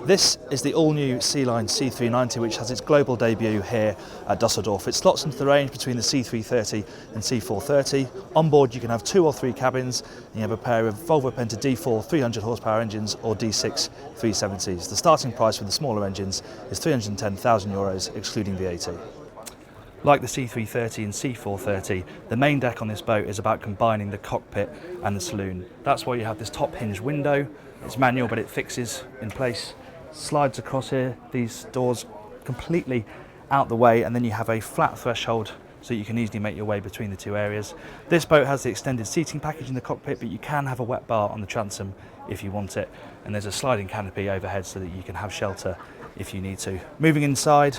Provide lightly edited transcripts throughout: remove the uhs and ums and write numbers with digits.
This is the all-new Sea-Line C390, which has its global debut here at Dusseldorf. It slots into the range between the C330 and C430. On board you can have 2 or 3 cabins, and you have a pair of Volvo Penta D4 300 horsepower engines or D6 370s. The starting price for the smaller engines is €310,000 excluding VAT. Like the C330 and C430, the main deck on this boat is about combining the cockpit and the saloon. That's why you have this top hinge window. It's manual, but it fixes in place, slides across here, these doors completely out the way, and then you have a flat threshold so you can easily make your way between the two areas. This boat has the extended seating package in the cockpit, but you can have a wet bar on the transom if you want it, and there's a sliding canopy overhead so that you can have shelter if you need to. Moving inside,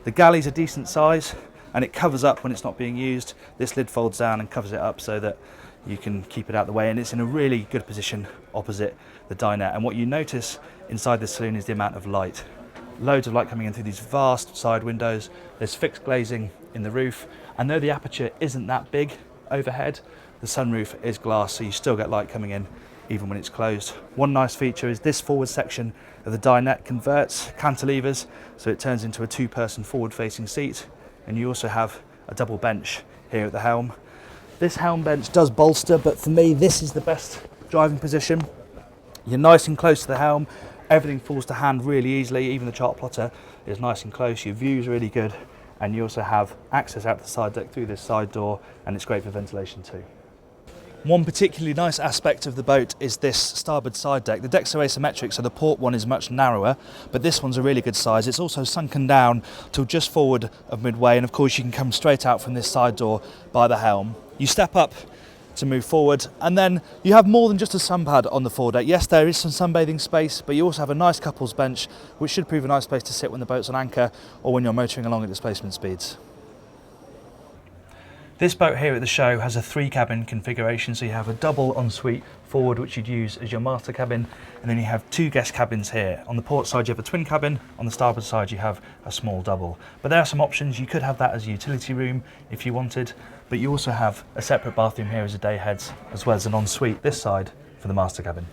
the galley's a decent size, and it covers up when it's not being used. This lid folds down and covers it up so that you can keep it out of the way, and it's in a really good position opposite the dinette. And what you notice inside the saloon is the amount of light. Loads of light coming in through these vast side windows. There's fixed glazing in the roof, and though the aperture isn't that big overhead, the sunroof is glass, so you still get light coming in even when it's closed. One nice feature is this forward section of the dinette converts cantilevers, so it turns into a 2-person forward-facing seat, and you also have a double bench here at the helm. This helm bench does bolster, but for me this is the best driving position. You're nice and close to the helm, everything falls to hand really easily, even the chart plotter is nice and close, your view's really good, and you also have access out to the side deck through this side door, and it's great for ventilation too. One particularly nice aspect of the boat is this starboard side deck. The decks are asymmetric, so the port one is much narrower, but this one's a really good size. It's also sunken down till just forward of midway, and of course you can come straight out from this side door by the helm. You step up to move forward, and then you have more than just a sun pad on the foredeck. Yes, there is some sunbathing space, but you also have a nice couples bench, which should prove a nice place to sit when the boat's on anchor or when you're motoring along at displacement speeds. This boat here at the show has a 3-cabin configuration, so you have a double ensuite forward, which you'd use as your master cabin, and then you have 2 guest cabins here. On the port side you have a twin cabin, on the starboard side you have a small double. But there are some options. You could have that as a utility room if you wanted, but you also have a separate bathroom here as a day heads, as well as an ensuite this side for the master cabin.